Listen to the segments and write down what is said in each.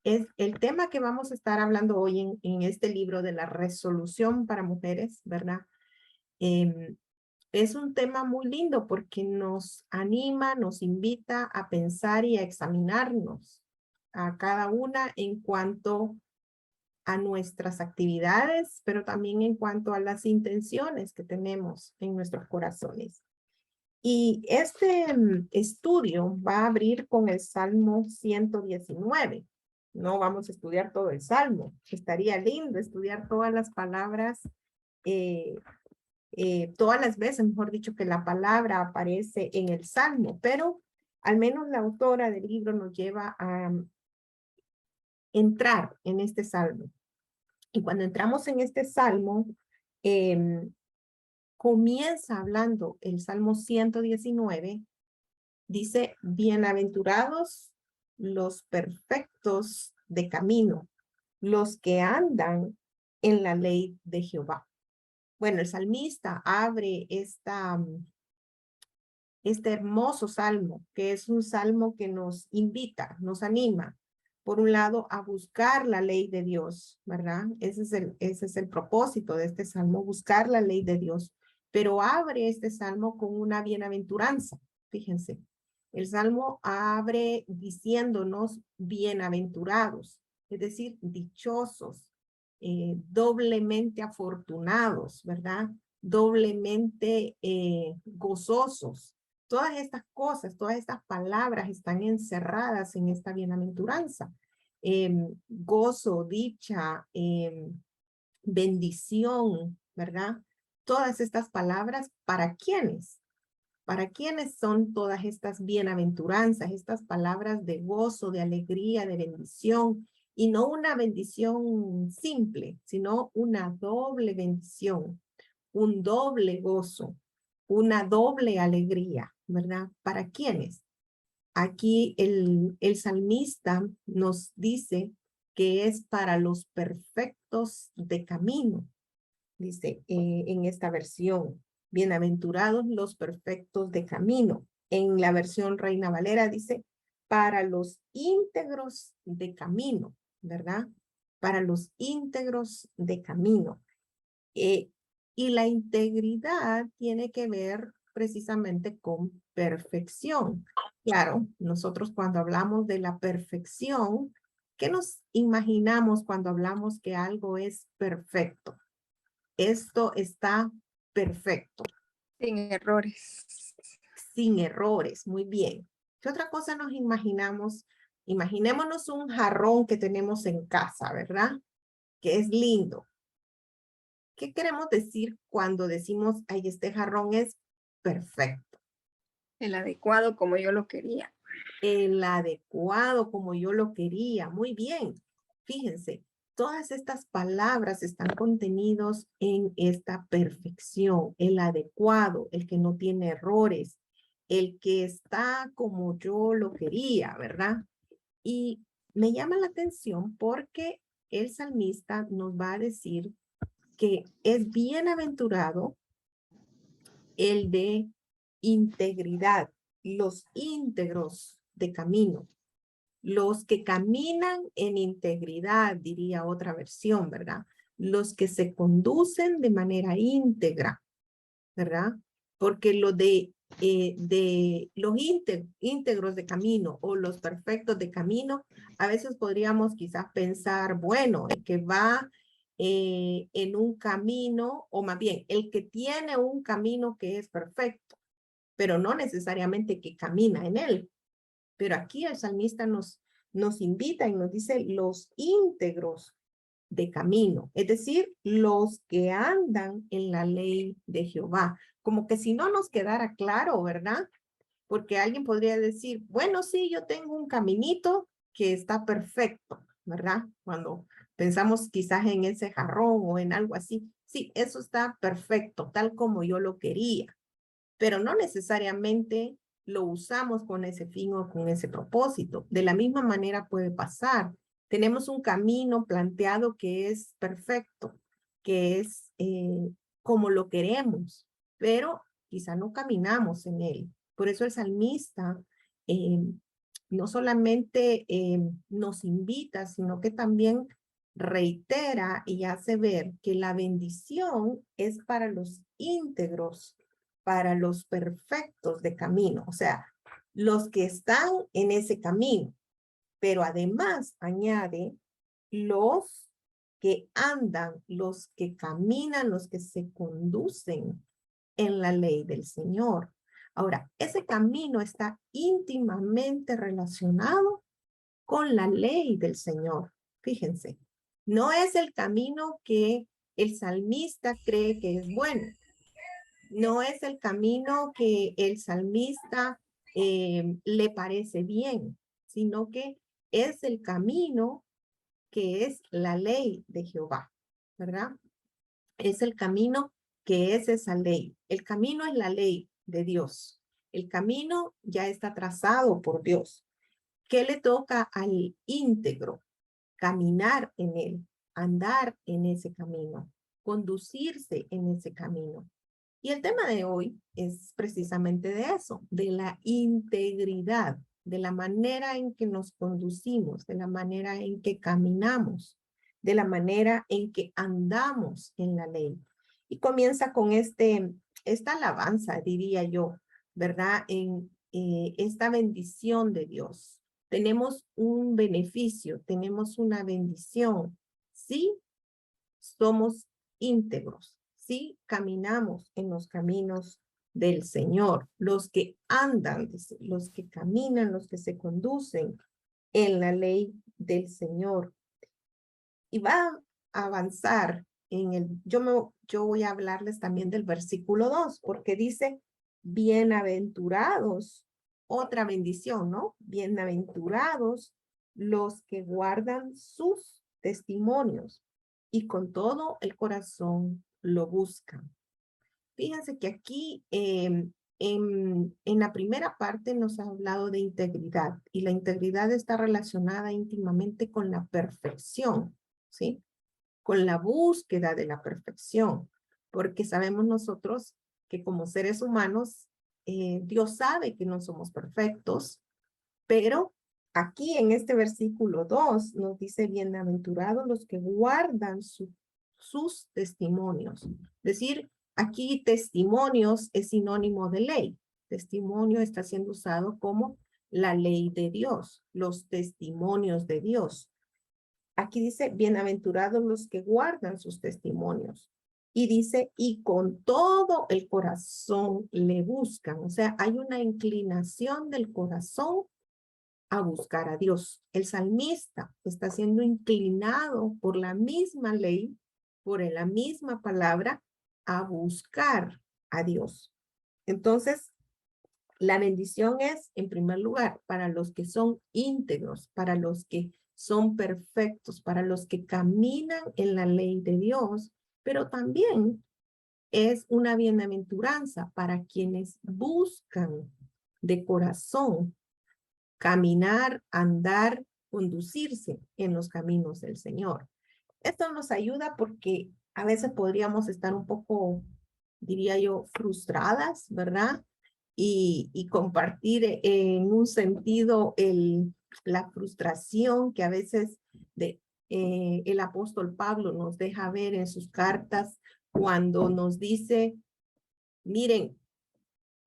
es el tema que vamos a estar hablando hoy en este libro de la resolución para mujeres, ¿verdad? Es un tema muy lindo porque nos anima, nos invita a pensar y a examinarnos a cada una en cuanto a nuestras actividades, pero también en cuanto a las intenciones que tenemos en nuestros corazones. Y este estudio va a abrir con el Salmo 119. No vamos a estudiar todo el Salmo. Estaría lindo estudiar todas las palabras, eh, todas las veces, mejor dicho, que la palabra aparece en el Salmo, pero al menos la autora del libro nos lleva a entrar en este Salmo. Y cuando entramos en este Salmo, comienza hablando el Salmo 119, dice, bienaventurados los perfectos de camino, los que andan en la ley de Jehová. Bueno, el salmista abre este hermoso salmo, que es un salmo que nos invita, nos anima, por un lado, a buscar la ley de Dios, ¿verdad? Ese es el propósito de este salmo, buscar la ley de Dios. Pero abre este salmo con una bienaventuranza, fíjense. El salmo abre diciéndonos bienaventurados, es decir, dichosos, doblemente afortunados, ¿verdad? Doblemente gozosos. Todas estas cosas, todas estas palabras están encerradas en esta bienaventuranza. Gozo, dicha, bendición, ¿verdad? Todas estas palabras, ¿para quiénes? ¿Para quiénes son todas estas bienaventuranzas, estas palabras de gozo, de alegría, de bendición? Y no una bendición simple, sino una doble bendición, un doble gozo, una doble alegría, ¿verdad? ¿Para quiénes? Aquí el salmista nos dice que es para los perfectos de camino, dice en esta versión, bienaventurados los perfectos de camino. En la versión Reina Valera dice, para los íntegros de camino, ¿verdad? Para los íntegros de camino. Y la integridad tiene que ver precisamente con perfección. Claro, nosotros cuando hablamos de la perfección, ¿qué nos imaginamos cuando hablamos que algo es perfecto? Esto está perfecto, Sin errores. sin errores, muy bien. ¿Qué otra cosa nos imaginamos? Imaginémonos un jarrón que tenemos en casa, ¿verdad? Que es lindo. ¿Qué queremos decir cuando decimos, ay, este jarrón es perfecto? El adecuado como yo lo quería. El adecuado como yo lo quería. Muy bien. Fíjense, todas estas palabras están contenidos en esta perfección. El adecuado, el que no tiene errores, el que está como yo lo quería, ¿verdad? Y me llama la atención porque el salmista nos va a decir que es bienaventurado el de integridad, los íntegros de camino, los que caminan en integridad, diría otra versión, ¿verdad? Los que se conducen de manera íntegra, ¿verdad? Porque lo de los íntegros de camino o los perfectos de camino, a veces podríamos quizás pensar, bueno, el que va en un camino, o más bien, el que tiene un camino que es perfecto, pero no necesariamente que camina en él. Pero aquí el salmista nos invita y nos dice los íntegros de camino, es decir, los que andan en la ley de Jehová. Como que si no nos quedara claro, ¿verdad? Porque alguien podría decir, bueno, sí, yo tengo un caminito que está perfecto, ¿verdad? Cuando pensamos quizás en ese jarrón o en algo así, sí, eso está perfecto, tal como yo lo quería, pero no necesariamente lo usamos con ese fin o con ese propósito. De la misma manera puede pasar. Tenemos un camino planteado que es perfecto, que es como lo queremos, pero quizá no caminamos en él. Por eso el salmista eh, no solamente nos invita, sino que también reitera y hace ver que la bendición es para los íntegros, para los perfectos de camino, o sea, los que están en ese camino, pero además añade los que andan, los que caminan, los que se conducen en la ley del Señor. Ahora, ese camino está íntimamente relacionado con la ley del Señor. Fíjense, no es el camino que el salmista cree que es bueno. No es el camino que el salmista le parece bien, sino que es el camino que es la ley de Jehová, ¿verdad? Es el camino que es esa ley. El camino es la ley de Dios. El camino ya está trazado por Dios. ¿Qué le toca al íntegro? Caminar en él, andar en ese camino, conducirse en ese camino. Y el tema de hoy es precisamente de eso, de la integridad, de la manera en que nos conducimos, de la manera en que caminamos, de la manera en que andamos en la ley. Y comienza con esta alabanza, diría yo, ¿verdad? En esta bendición de Dios. Tenemos un beneficio, tenemos una bendición, sí somos íntegros, sí caminamos en los caminos del Señor, los que andan, los que caminan, los que se conducen en la ley del Señor. Y va a avanzar yo voy a hablarles también del versículo 2, porque dice, bienaventurados, otra bendición, ¿no? Bienaventurados los que guardan sus testimonios y con todo el corazón lo buscan. Fíjense que aquí en la primera parte nos ha hablado de integridad y la integridad está relacionada íntimamente con la perfección, ¿sí? Con la búsqueda de la perfección, porque sabemos nosotros que como seres humanos, Dios sabe que no somos perfectos, pero aquí en este versículo 2 nos dice, bienaventurados los que guardan sus testimonios. Es decir, aquí testimonios es sinónimo de ley. Testimonio está siendo usado como la ley de Dios, los testimonios de Dios. Aquí dice, bienaventurados los que guardan sus testimonios. Y dice, y con todo el corazón le buscan. O sea, hay una inclinación del corazón a buscar a Dios. El salmista está siendo inclinado por la misma ley, por la misma palabra, a buscar a Dios. Entonces, la bendición es, en primer lugar, para los que son íntegros, para los que son perfectos, para los que caminan en la ley de Dios, pero también es una bienaventuranza para quienes buscan de corazón caminar, andar, conducirse en los caminos del Señor. Esto nos ayuda porque a veces podríamos estar un poco, diría yo, frustradas, ¿verdad? Y compartir en un sentido la frustración que a veces el apóstol Pablo nos deja ver en sus cartas cuando nos dice, miren,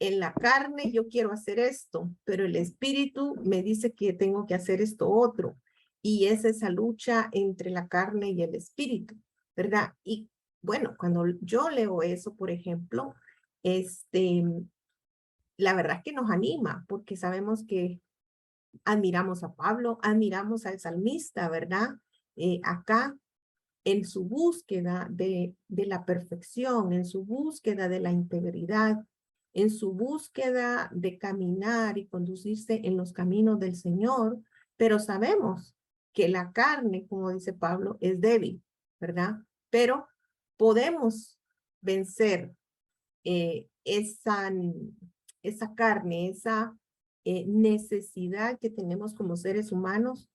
en la carne yo quiero hacer esto, pero el espíritu me dice que tengo que hacer esto otro. Y es esa lucha entre la carne y el espíritu, ¿verdad? Y bueno, cuando yo leo eso, por ejemplo, la verdad es que nos anima, porque sabemos que admiramos a Pablo, admiramos al salmista, ¿verdad? Acá en su búsqueda de la perfección, en su búsqueda de la integridad, en su búsqueda de caminar y conducirse en los caminos del Señor, pero sabemos que la carne, como dice Pablo, es débil, ¿verdad? Pero podemos vencer esa carne, esa necesidad que tenemos como seres humanos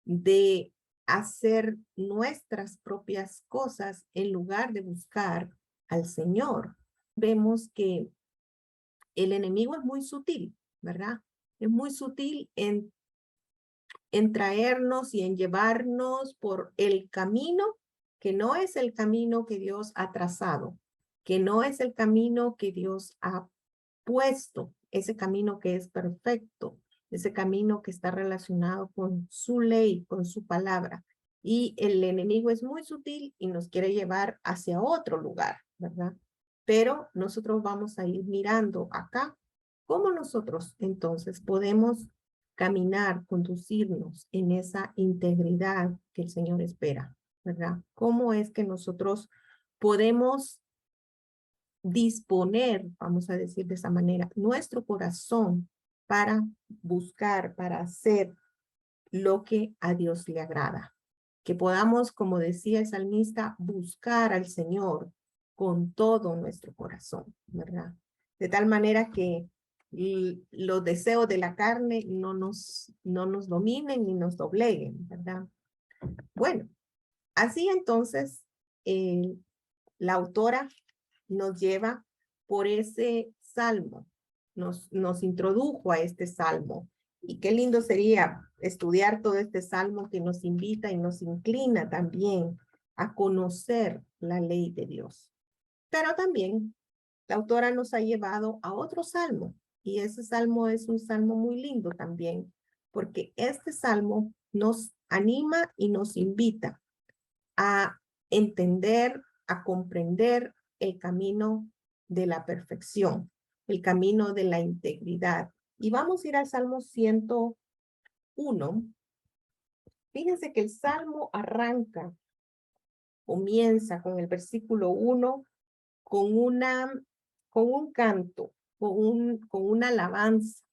de hacer nuestras propias cosas en lugar de buscar al Señor. Vemos que el enemigo es muy sutil, ¿verdad? Es muy sutil en en traernos y en llevarnos por el camino que no es el camino que Dios ha trazado, que no es el camino que Dios ha puesto, ese camino que es perfecto, ese camino que está relacionado con su ley, con su palabra. Y el enemigo es muy sutil y nos quiere llevar hacia otro lugar, ¿verdad? Pero nosotros vamos a ir mirando acá cómo nosotros entonces podemos caminar, conducirnos en esa integridad que el Señor espera, ¿verdad? ¿Cómo es que nosotros podemos disponer, vamos a decir de esa manera, nuestro corazón para buscar, para hacer lo que a Dios le agrada? Que podamos, como decía el salmista, buscar al Señor con todo nuestro corazón, ¿verdad? De tal manera que los deseos de la carne no nos dominen ni nos dobleguen, ¿verdad? Bueno, así entonces, la autora nos lleva por ese salmo, nos introdujo a este salmo. Y qué lindo sería estudiar todo este salmo que nos invita y nos inclina también a conocer la ley de Dios. Pero también la autora nos ha llevado a otro salmo, y ese salmo es un salmo muy lindo también, porque este salmo nos anima y nos invita a entender, a comprender el camino de la perfección, el camino de la integridad. Y vamos a ir al Salmo 101. Fíjense que el Salmo arranca, comienza con el versículo 1, con un canto, con una alabanza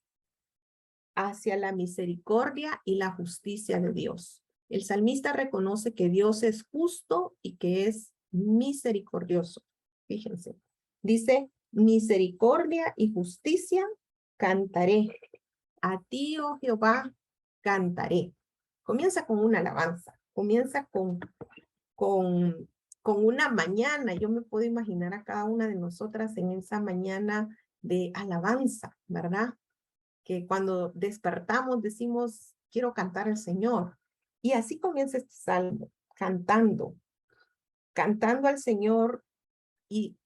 hacia la misericordia y la justicia de Dios. El salmista reconoce que Dios es justo y que es misericordioso. Fíjense, dice, misericordia y justicia cantaré. A ti, oh Jehová, cantaré. Comienza con una alabanza, comienza con una mañana. Yo me puedo imaginar a cada una de nosotras en esa mañana de alabanza, ¿verdad? Que cuando despertamos decimos, quiero cantar al Señor. Y así comienza este salmo, cantando al Señor y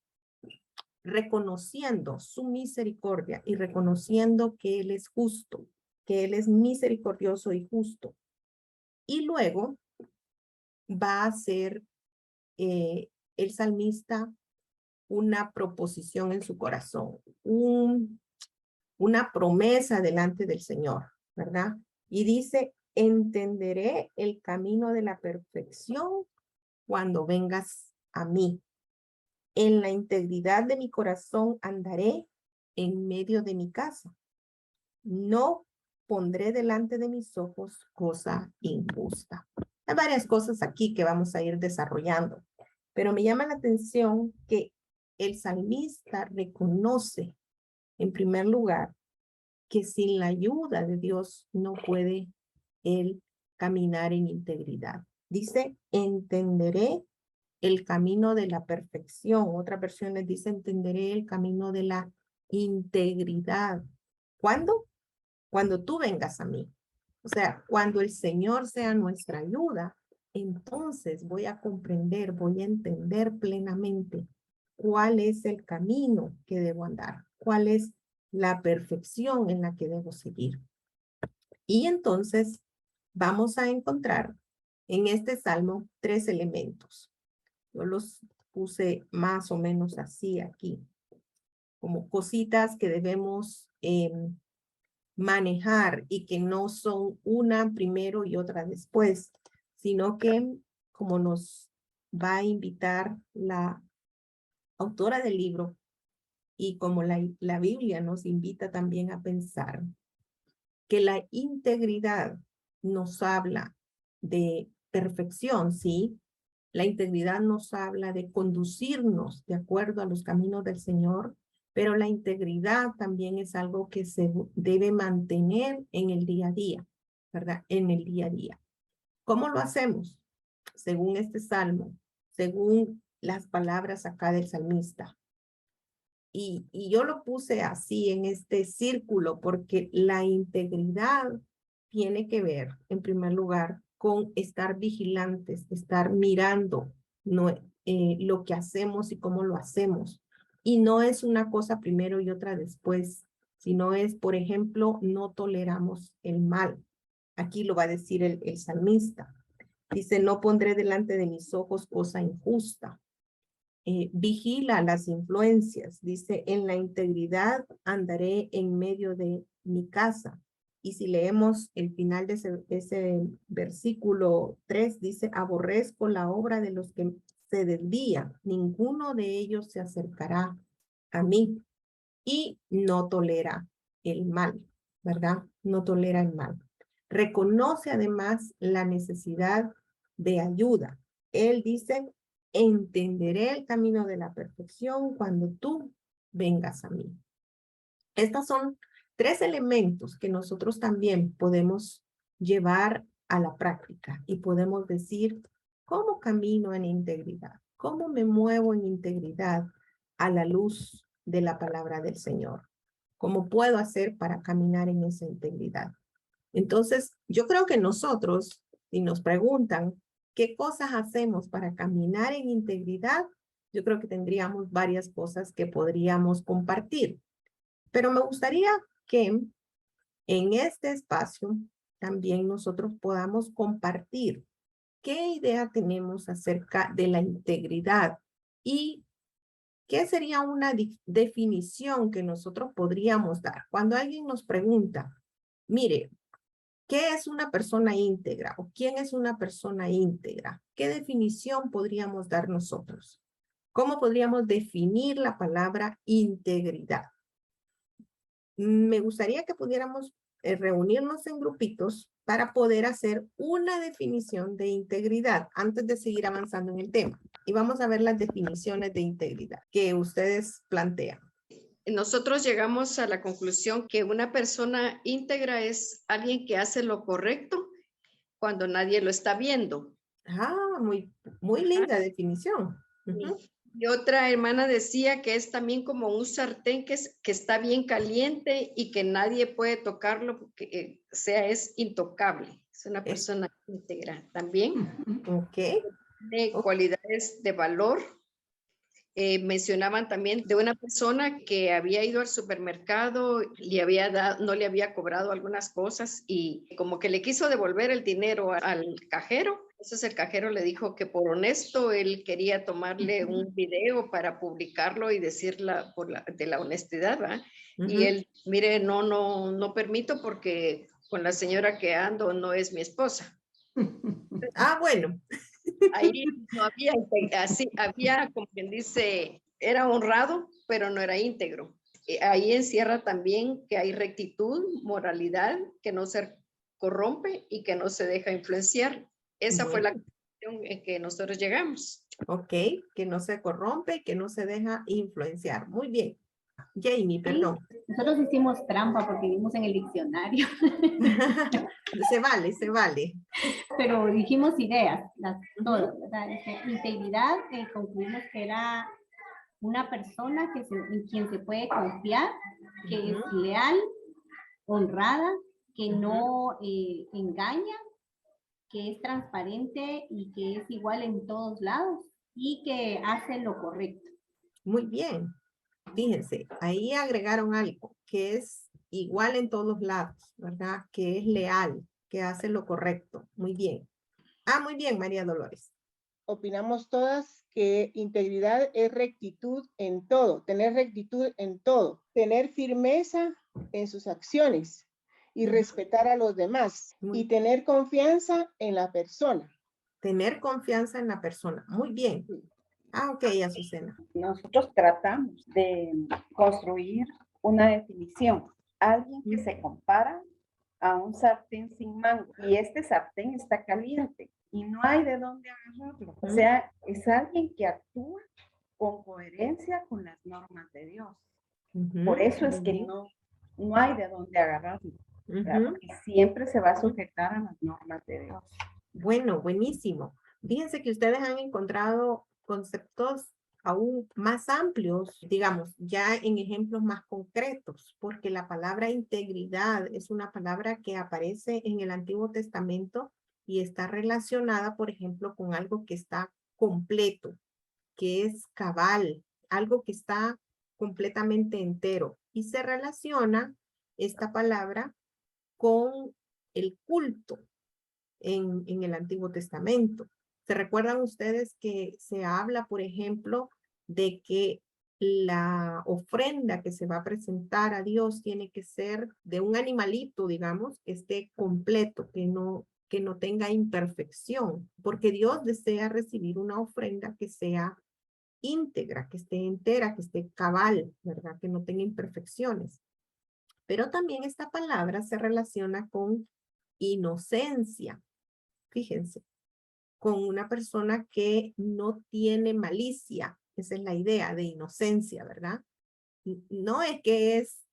reconociendo su misericordia y reconociendo que Él es justo, que Él es misericordioso y justo. Y luego va a hacer el salmista una proposición en su corazón, una promesa delante del Señor, ¿verdad? Y dice, entenderé el camino de la perfección cuando vengas a mí. En la integridad de mi corazón andaré en medio de mi casa. No pondré delante de mis ojos cosa injusta. Hay varias cosas aquí que vamos a ir desarrollando, pero me llama la atención que el salmista reconoce, en primer lugar, que sin la ayuda de Dios no puede él caminar en integridad. Dice, entenderé el camino de la perfección. Otras versiones dice, entenderé el camino de la integridad. ¿Cuándo? Cuando tú vengas a mí. O sea, cuando el Señor sea nuestra ayuda, entonces voy a comprender, voy a entender plenamente cuál es el camino que debo andar, cuál es la perfección en la que debo seguir. Y entonces vamos a encontrar en este salmo 3 elementos. Yo los puse más o menos así aquí, como cositas que debemos manejar y que no son una primero y otra después, sino que como nos va a invitar la autora del libro y como la Biblia nos invita también a pensar que la integridad nos habla de perfección, ¿sí? La integridad nos habla de conducirnos de acuerdo a los caminos del Señor, pero la integridad también es algo que se debe mantener en el día a día, ¿verdad? En el día a día. ¿Cómo lo hacemos? Según este salmo, según las palabras acá del salmista. Y yo lo puse así en este círculo porque la integridad tiene que ver, en primer lugar, con estar vigilantes, estar mirando lo que hacemos y cómo lo hacemos. Y no es una cosa primero y otra después, sino es, por ejemplo, no toleramos el mal. Aquí lo va a decir el salmista. Dice, no pondré delante de mis ojos cosa injusta. Vigila las influencias. Dice, en la integridad andaré en medio de mi casa. Y si leemos el final de ese versículo 3, dice, aborrezco la obra de los que se desvían. Ninguno de ellos se acercará a mí. Y no tolera el mal, ¿verdad? No tolera el mal. Reconoce además la necesidad de ayuda. Él dice, entenderé el camino de la perfección cuando tú vengas a mí. Estos son 3 elementos que nosotros también podemos llevar a la práctica y podemos decir, ¿cómo camino en integridad? ¿Cómo me muevo en integridad a la luz de la palabra del Señor? ¿Cómo puedo hacer para caminar en esa integridad? Entonces, yo creo que nosotros, si nos preguntan qué cosas hacemos para caminar en integridad, yo creo que tendríamos varias cosas que podríamos compartir. Pero me gustaría que en este espacio también nosotros podamos compartir qué idea tenemos acerca de la integridad y qué sería una definición que nosotros podríamos dar. Cuando alguien nos pregunta, mire, ¿qué es una persona íntegra o quién es una persona íntegra? ¿Qué definición podríamos dar nosotros? ¿Cómo podríamos definir la palabra integridad? Me gustaría que pudiéramos reunirnos en grupitos para poder hacer una definición de integridad antes de seguir avanzando en el tema. Y vamos a ver las definiciones de integridad que ustedes plantean. Nosotros llegamos a la conclusión que una persona íntegra es alguien que hace lo correcto cuando nadie lo está viendo. Ah, muy linda definición. Uh-huh. Y otra hermana decía que es también como un sartén que está bien caliente y que nadie puede tocarlo porque es intocable. Es una persona íntegra también. Ok. De cualidades de valor. Mencionaban también de una persona que había ido al supermercado, no le había cobrado algunas cosas y como que le quiso devolver el dinero al cajero. Entonces el cajero le dijo que por honesto él quería tomarle un video para publicarlo y decir de la honestidad, ¿verdad? Y él, mire, no permito porque con la señora que ando no es mi esposa. Ah, bueno. Ahí no había, había, como quien dice, era honrado, pero no era íntegro. Ahí encierra también que hay rectitud, moralidad, que no se corrompe y que no se deja influenciar. Esa fue la conclusión en que nosotros llegamos. Ok, que no se corrompe, que no se deja influenciar. Muy bien. Jamie, perdón. Nosotros hicimos trampa porque vimos en el diccionario. Se vale. Pero dijimos ideas, todas, ¿verdad? Integridad, concluimos que era una persona en quien se puede confiar, que es leal, honrada, que no engaña, que es transparente y que es igual en todos lados y que hace lo correcto. Muy bien. Fíjense, ahí agregaron algo que es igual en todos lados, ¿verdad? Que es leal, que hace lo correcto. Muy bien. Muy bien, María Dolores. Opinamos todas que integridad es rectitud en todo, tener rectitud en todo, tener firmeza en sus acciones y respetar a los demás y tener confianza en la persona. Tener confianza en la persona. Muy bien. Ok, Azucena. Nosotros tratamos de construir una definición. Alguien que se compara a un sartén sin mango y este sartén está caliente y no hay de dónde agarrarlo. O sea, es alguien que actúa con coherencia con las normas de Dios. Por eso es que no hay de dónde agarrarlo. Y siempre se va a sujetar a las normas de Dios. Bueno, buenísimo. Fíjense que ustedes han encontrado conceptos aún más amplios, digamos, ya en ejemplos más concretos, porque la palabra integridad es una palabra que aparece en el Antiguo Testamento y está relacionada, por ejemplo, con algo que está completo, que es cabal, algo que está completamente entero. Y se relaciona esta palabra con el culto en el Antiguo Testamento. ¿Se recuerdan ustedes que se habla, por ejemplo, de que la ofrenda que se va a presentar a Dios tiene que ser de un animalito, digamos, que esté completo, que no tenga imperfección, porque Dios desea recibir una ofrenda que sea íntegra, que esté entera, que esté cabal, ¿verdad? Que no tenga imperfecciones. Pero también esta palabra se relaciona con inocencia. Fíjense, con una persona que no tiene malicia. Esa es la idea de inocencia, ¿verdad? No es que es,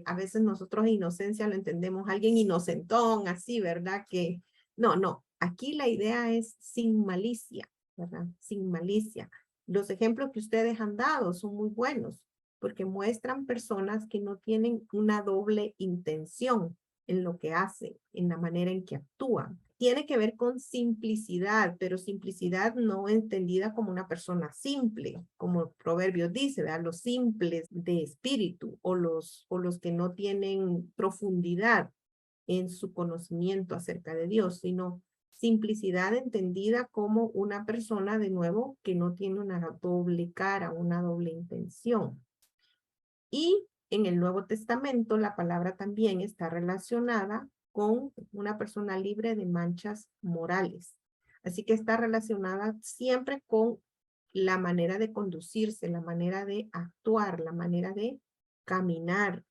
a veces nosotros inocencia lo entendemos, alguien inocentón, así, ¿verdad? Que no. Aquí la idea es sin malicia, ¿verdad? Sin malicia. Los ejemplos que ustedes han dado son muy buenos porque muestran personas que no tienen una doble intención en lo que hacen, en la manera en que actúan. Tiene que ver con simplicidad, pero simplicidad no entendida como una persona simple, como el proverbio dice, ¿verdad? Los simples de espíritu o los que no tienen profundidad en su conocimiento acerca de Dios, sino simplicidad entendida como una persona, de nuevo, que no tiene una doble cara, una doble intención. Y en el Nuevo Testamento la palabra también está relacionada con una persona libre de manchas morales. Así que está relacionada siempre con la manera de conducirse, la manera de actuar, la manera de caminar.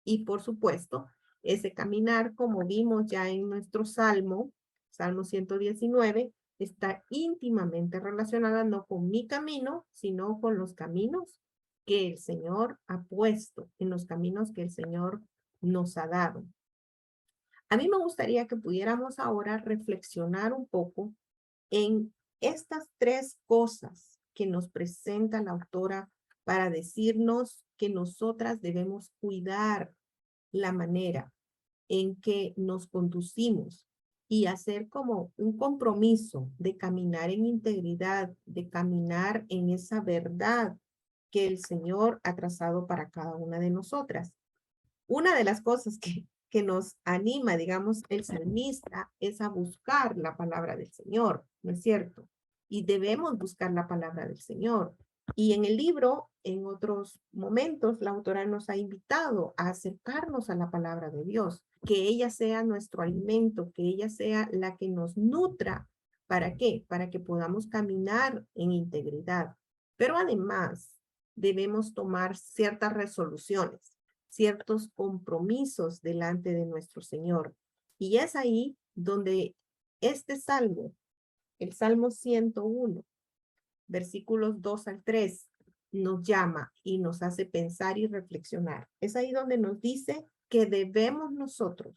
Y por supuesto, ese caminar, como vimos ya en nuestro Salmo 119, está íntimamente relacionada no con mi camino, sino con los caminos que el Señor ha puesto, en los caminos que el Señor nos ha dado. A mí me gustaría que pudiéramos ahora reflexionar un poco en estas tres cosas que nos presenta la autora para decirnos que nosotras debemos cuidar la manera en que nos conducimos y hacer como un compromiso de caminar en integridad, de caminar en esa verdad que el Señor ha trazado para cada una de nosotras. Una de las cosas que nos anima, digamos, el salmista es a buscar la palabra del Señor, ¿no es cierto? Y debemos buscar la palabra del Señor. Y en el libro, en otros momentos, la autora nos ha invitado a acercarnos a la palabra de Dios, que ella sea nuestro alimento, que ella sea la que nos nutra. ¿Para qué? Para que podamos caminar en integridad. Pero además, debemos tomar ciertas resoluciones, ciertos compromisos delante de nuestro Señor. Y es ahí donde este salmo, el Salmo 101, versículos 2 al 3, nos llama y nos hace pensar y reflexionar. Es ahí donde nos dice que debemos nosotros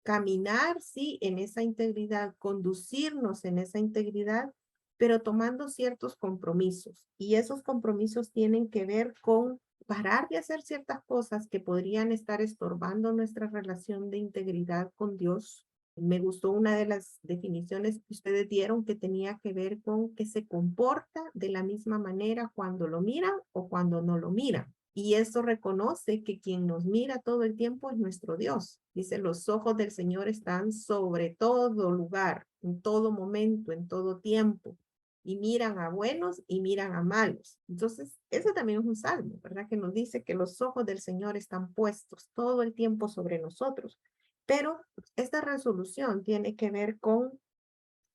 caminar, sí, en esa integridad, conducirnos en esa integridad, pero tomando ciertos compromisos. Y esos compromisos tienen que ver con parar de hacer ciertas cosas que podrían estar estorbando nuestra relación de integridad con Dios. Me gustó una de las definiciones que ustedes dieron que tenía que ver con que se comporta de la misma manera cuando lo miran o cuando no lo miran. Y eso reconoce que quien nos mira todo el tiempo es nuestro Dios. Dice, los ojos del Señor están sobre todo lugar, en todo momento, en todo tiempo. Y miran a buenos y miran a malos. Entonces, eso también es un salmo, ¿verdad? Que nos dice que los ojos del Señor están puestos todo el tiempo sobre nosotros. Pero esta resolución tiene que ver con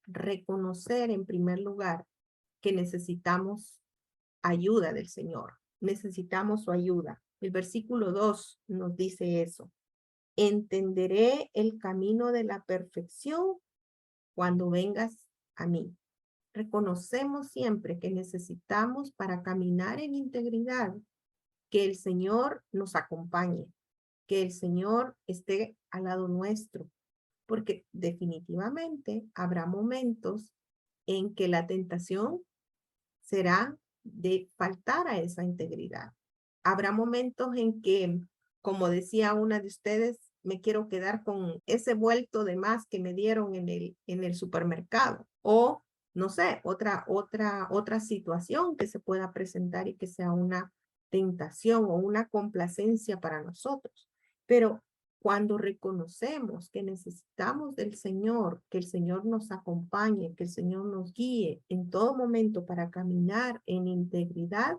reconocer en primer lugar que necesitamos ayuda del Señor. Necesitamos su ayuda. El versículo 2 nos dice eso. Entenderé el camino de la perfección cuando vengas a mí. Reconocemos siempre que necesitamos para caminar en integridad que el Señor nos acompañe, que el Señor esté al lado nuestro, porque definitivamente habrá momentos en que la tentación será de faltar a esa integridad. Habrá momentos en que, como decía una de ustedes, me quiero quedar con ese vuelto de más que me dieron en el supermercado. O, no sé, otra situación que se pueda presentar y que sea una tentación o una complacencia para nosotros. Pero cuando reconocemos que necesitamos del Señor, que el Señor nos acompañe, que el Señor nos guíe en todo momento para caminar en integridad,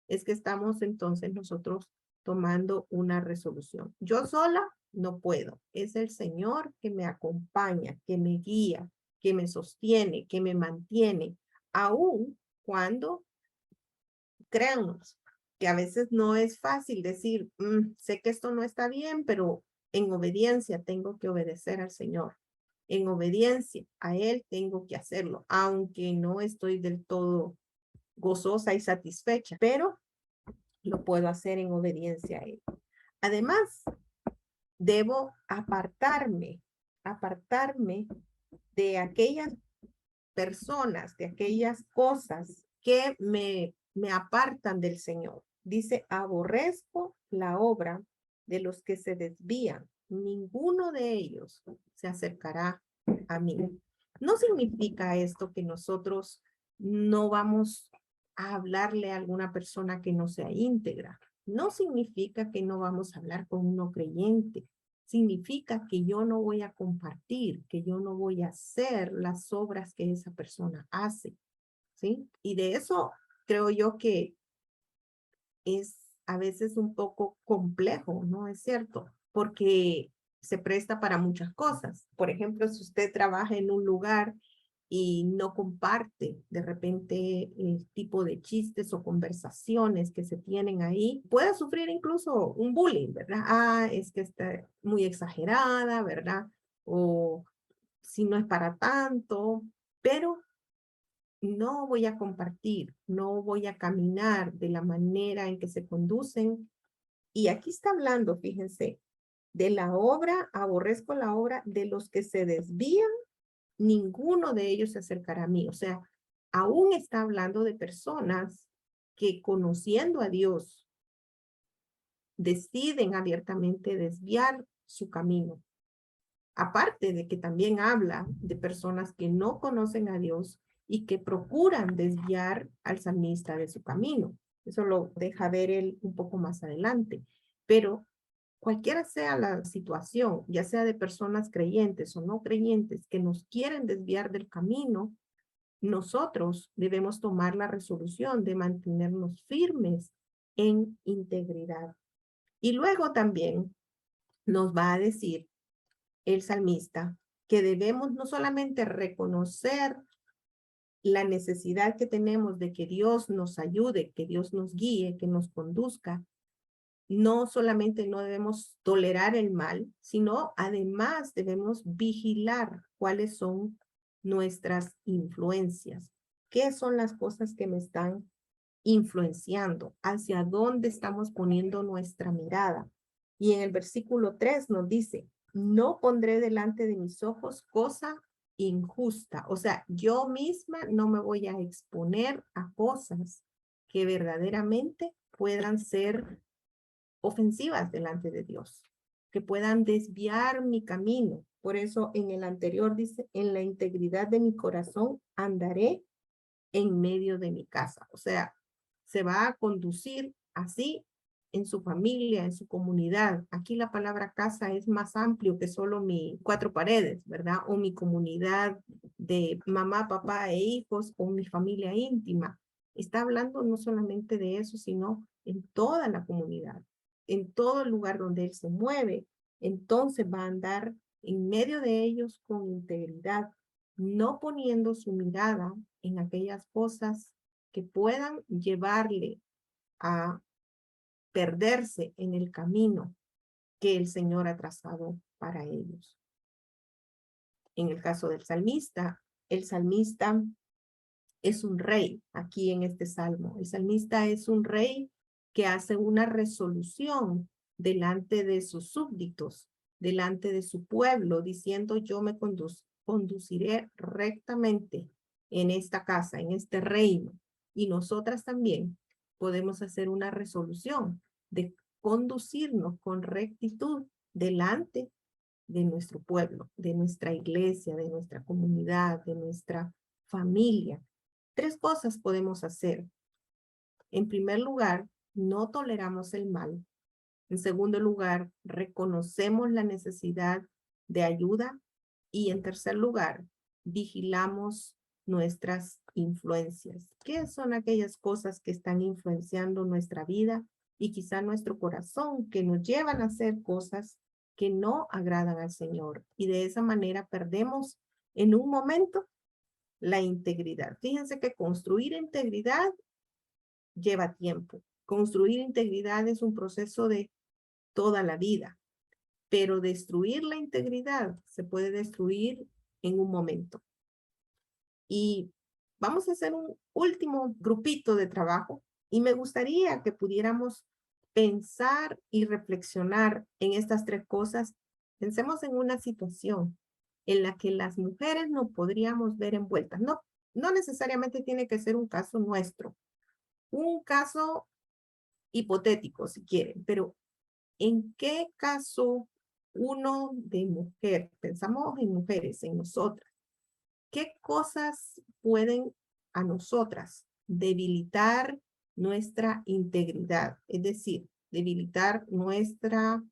es que estamos entonces nosotros tomando una resolución. Yo sola no puedo. Es el Señor que me acompaña, que me guía, que me sostiene, que me mantiene, aun cuando, créanos, que a veces no es fácil decir, sé que esto no está bien, pero en obediencia tengo que obedecer al Señor. En obediencia a Él tengo que hacerlo, aunque no estoy del todo gozosa y satisfecha, pero lo puedo hacer en obediencia a Él. Además, debo apartarme de aquellas personas, de aquellas cosas que me apartan del Señor. Dice, aborrezco la obra de los que se desvían. Ninguno de ellos se acercará a mí. No significa esto que nosotros no vamos a hablarle a alguna persona que no sea íntegra. No significa que no vamos a hablar con un no creyente. Significa que yo no voy a compartir, que yo no voy a hacer las obras que esa persona hace, ¿sí? Y de eso creo yo que es a veces un poco complejo, ¿no? Es cierto, porque se presta para muchas cosas. Por ejemplo, si usted trabaja en un lugar y no comparte de repente el tipo de chistes o conversaciones que se tienen ahí, puede sufrir incluso un bullying, ¿verdad? Ah, es que está muy exagerada, ¿verdad? O si no es para tanto, pero no voy a compartir, no voy a caminar de la manera en que se conducen. Y aquí está hablando, fíjense, de la obra, aborrezco la obra de los que se desvían, ninguno de ellos se acercará a mí. O sea, aún está hablando de personas que conociendo a Dios deciden abiertamente desviar su camino. Aparte de que también habla de personas que no conocen a Dios y que procuran desviar al salmista de su camino. Eso lo deja ver él un poco más adelante. Pero cualquiera sea la situación, ya sea de personas creyentes o no creyentes que nos quieren desviar del camino, nosotros debemos tomar la resolución de mantenernos firmes en integridad. Y luego también nos va a decir el salmista que debemos no solamente reconocer la necesidad que tenemos de que Dios nos ayude, que Dios nos guíe, que nos conduzca, no solamente no debemos tolerar el mal, sino además debemos vigilar cuáles son nuestras influencias. ¿Qué son las cosas que me están influenciando? ¿Hacia dónde estamos poniendo nuestra mirada? Y en el versículo 3 nos dice, no pondré delante de mis ojos cosa injusta. O sea, yo misma no me voy a exponer a cosas que verdaderamente puedan ser ofensivas delante de Dios, que puedan desviar mi camino. Por eso en el anterior dice, en la integridad de mi corazón andaré en medio de mi casa. O sea, se va a conducir así en su familia, en su comunidad. Aquí la palabra casa es más amplio que solo mi 4 paredes, ¿verdad? O mi comunidad de mamá, papá e hijos o mi familia íntima. Está hablando no solamente de eso, sino en toda la comunidad, en todo el lugar donde él se mueve. Entonces va a andar en medio de ellos con integridad, no poniendo su mirada en aquellas cosas que puedan llevarle a perderse en el camino que el Señor ha trazado para ellos. En el caso del salmista, el salmista es un rey aquí en este salmo. El salmista es un rey que hace una resolución delante de sus súbditos, delante de su pueblo, diciendo yo me conduciré rectamente en esta casa, en este reino. Y nosotras también podemos hacer una resolución de conducirnos con rectitud delante de nuestro pueblo, de nuestra iglesia, de nuestra comunidad, de nuestra familia. 3 cosas podemos hacer. En primer lugar, no toleramos el mal. En segundo lugar, reconocemos la necesidad de ayuda. Y en tercer lugar, vigilamos nuestras influencias. ¿Qué son aquellas cosas que están influenciando nuestra vida y quizá nuestro corazón, que nos llevan a hacer cosas que no agradan al Señor? Y de esa manera perdemos en un momento la integridad. Fíjense que construir integridad lleva tiempo. Construir integridad es un proceso de toda la vida, pero destruir la integridad se puede destruir en un momento. Y vamos a hacer un último grupito de trabajo y me gustaría que pudiéramos pensar y reflexionar en estas 3 cosas. Pensemos en una situación en la que las mujeres nos podríamos ver envueltas. No necesariamente tiene que ser un caso nuestro, un caso hipotético si quieren, pero ¿en qué caso uno de mujer, pensamos en mujeres, en nosotras, qué cosas pueden a nosotras debilitar nuestra integridad? Es decir, debilitar nuestra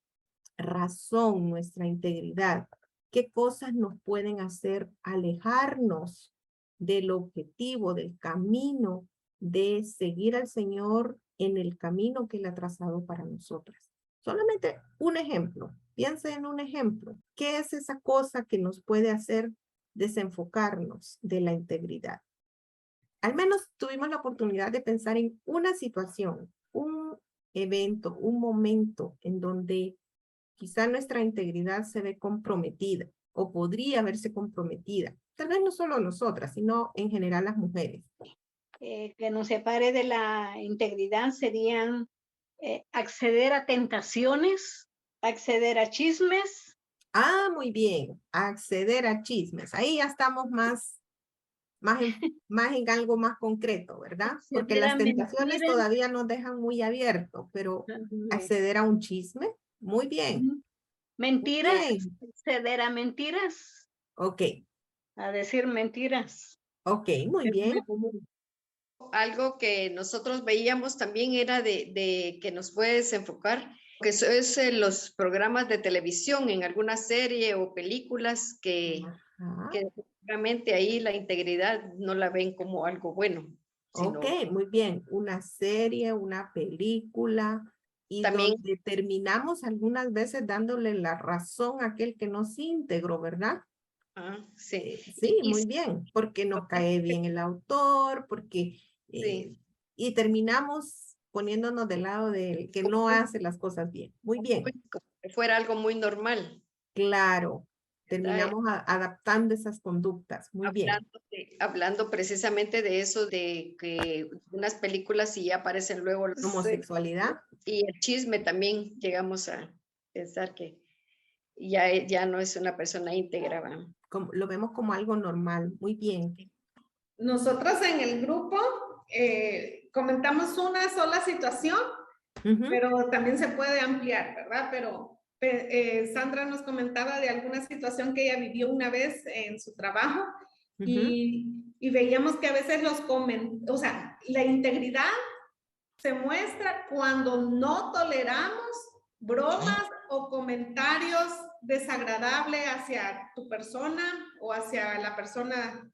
razón, nuestra integridad. ¿Qué cosas nos pueden hacer alejarnos del objetivo, del camino de seguir al Señor en el camino que Él ha trazado para nosotras? Solamente un ejemplo. Piense en un ejemplo. ¿Qué es esa cosa que nos puede hacer desenfocarnos de la integridad? Al menos tuvimos la oportunidad de pensar en una situación, un evento, un momento en donde quizá nuestra integridad se ve comprometida o podría verse comprometida. Tal vez no solo nosotras, sino en general las mujeres. Que nos separe de la integridad serían acceder a tentaciones, acceder a chismes. Ah, muy bien, acceder a chismes. Ahí ya estamos más en algo más concreto, ¿verdad? Porque las tentaciones todavía nos dejan muy abiertos, pero acceder a un chisme, muy bien. Mentiras, muy bien. acceder a mentiras. Ok. A decir mentiras. Ok, muy bien. Algo que nosotros veíamos también era de que nos puede desenfocar, que eso es los programas de televisión, en alguna serie o películas que realmente ahí la integridad no la ven como algo bueno. Ok, muy bien. Una serie, una película, y también donde terminamos algunas veces dándole la razón a aquel que nos íntegro, ¿verdad? Sí. Sí, muy bien, porque nos cae bien el autor, porque y terminamos poniéndonos del lado del que no hace las cosas bien. Muy bien. Como que fuera algo muy normal. Claro, terminamos adaptando esas conductas. Muy bien. Hablando precisamente de eso, de que unas películas sí aparecen luego homosexualidad. Y el chisme también llegamos a pensar que ya no es una persona íntegra. Lo vemos como algo normal. Muy bien. Nosotros en el grupo comentamos una sola situación, pero también se puede ampliar, ¿verdad? Pero Sandra nos comentaba de alguna situación que ella vivió una vez en su trabajo y veíamos que a veces o sea, la integridad se muestra cuando no toleramos bromas o comentarios desagradables hacia tu persona o hacia la persona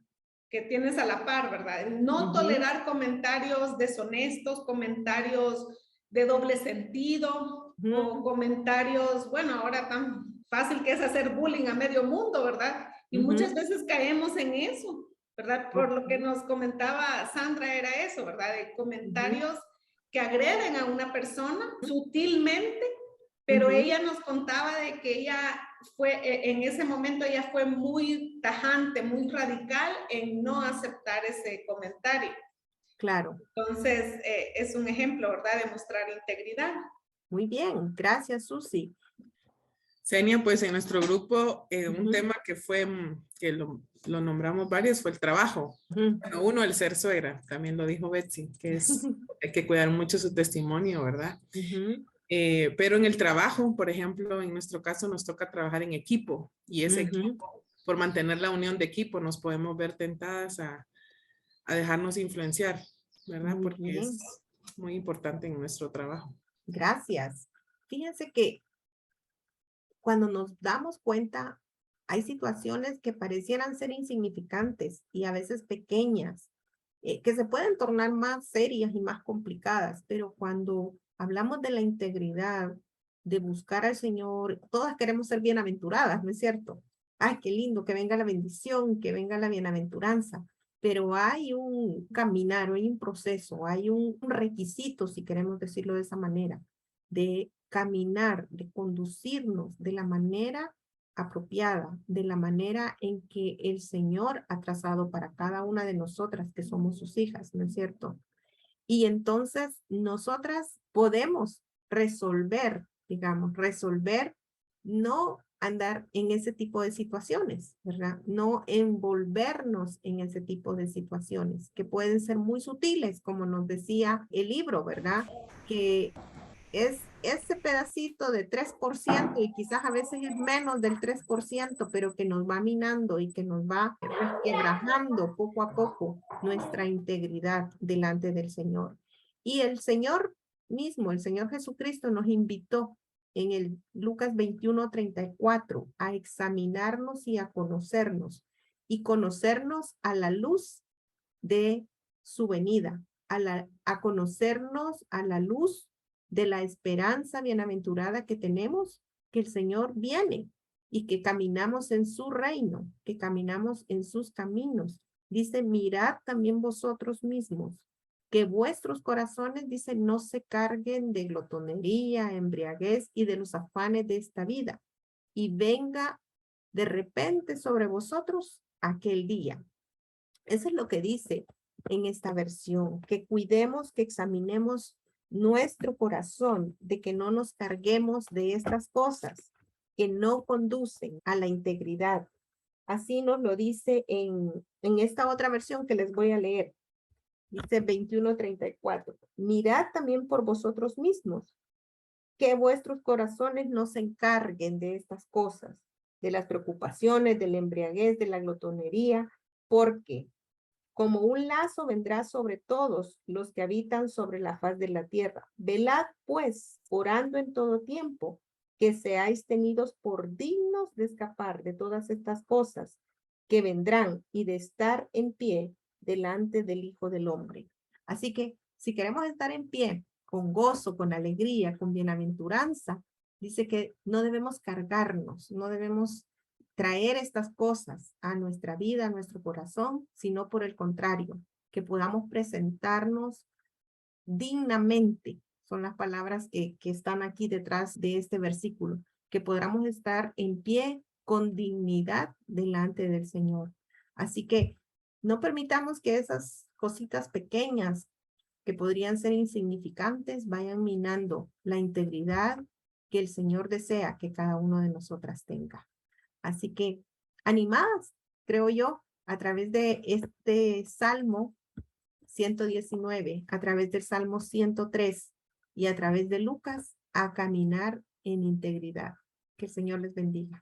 que tienes a la par, ¿verdad? No tolerar comentarios deshonestos, comentarios de doble sentido o comentarios, bueno, ahora tan fácil que es hacer bullying a medio mundo, ¿verdad? Y muchas veces caemos en eso, ¿verdad? Por lo que nos comentaba Sandra era eso, ¿verdad? De comentarios que agreden a una persona sutilmente, pero ella nos contaba de que ella en ese momento ella fue muy tajante, muy radical en no aceptar ese comentario. Claro. Entonces, es un ejemplo, ¿verdad? De mostrar integridad. Muy bien, gracias, Susi. Senia, pues en nuestro grupo un tema que fue, que lo nombramos varios, fue el trabajo. Bueno, uno, el ser suegra, también lo dijo Betsy, que es, hay que cuidar mucho su testimonio, ¿verdad? Pero en el trabajo, por ejemplo, en nuestro caso nos toca trabajar en equipo y ese equipo, por mantener la unión de equipo, nos podemos ver tentadas a dejarnos influenciar, ¿verdad? Porque es muy importante en nuestro trabajo. Gracias. Fíjense que cuando nos damos cuenta, hay situaciones que parecieran ser insignificantes y a veces pequeñas, que se pueden tornar más serias y más complicadas, pero cuando hablamos de la integridad, de buscar al Señor, todas queremos ser bienaventuradas, ¿no es cierto? Ay, qué lindo, que venga la bendición, que venga la bienaventuranza, pero hay un caminar, hay un proceso, hay un requisito, si queremos decirlo de esa manera, de caminar, de conducirnos de la manera apropiada, de la manera en que el Señor ha trazado para cada una de nosotras que somos sus hijas, ¿no es cierto? Y entonces nosotras podemos resolver, digamos, no andar en ese tipo de situaciones, ¿verdad? No envolvernos en ese tipo de situaciones que pueden ser muy sutiles, como nos decía el libro, ¿verdad? Que es ese pedacito de 3% y quizás a veces es menos del 3%, pero que nos va minando y que nos va resquebrajando poco a poco nuestra integridad delante del Señor. Y el Señor mismo, el Señor Jesucristo nos invitó en el Lucas 21:34 a examinarnos y a conocernos a la luz de su venida, a conocernos a la luz de la esperanza bienaventurada que tenemos, que el Señor viene y que caminamos en su reino, que caminamos en sus caminos. Dice, mirad también vosotros mismos, que vuestros corazones, dice, no se carguen de glotonería, embriaguez y de los afanes de esta vida, y venga de repente sobre vosotros aquel día. Eso es lo que dice en esta versión, que cuidemos, que examinemos nuestro corazón, de que no nos carguemos de estas cosas que no conducen a la integridad. Así nos lo dice en esta otra versión que les voy a leer. Dice 21:34. Mirad también por vosotros mismos, que vuestros corazones no se encarguen de estas cosas, de las preocupaciones, de la embriaguez, de la glotonería, porque como un lazo vendrá sobre todos los que habitan sobre la faz de la tierra. Velad, pues, orando en todo tiempo, que seáis tenidos por dignos de escapar de todas estas cosas que vendrán y de estar en pie delante del Hijo del Hombre. Así que, si queremos estar en pie, con gozo, con alegría, con bienaventuranza, dice que no debemos cargarnos, no debemos traer estas cosas a nuestra vida, a nuestro corazón, sino por el contrario, que podamos presentarnos dignamente, son las palabras que están aquí detrás de este versículo, que podamos estar en pie con dignidad delante del Señor. Así que no permitamos que esas cositas pequeñas que podrían ser insignificantes vayan minando la integridad que el Señor desea que cada uno de nosotras tenga. Así que animadas, creo yo, a través de este Salmo 119, a través del Salmo 103 y a través de Lucas, a caminar en integridad. Que el Señor les bendiga.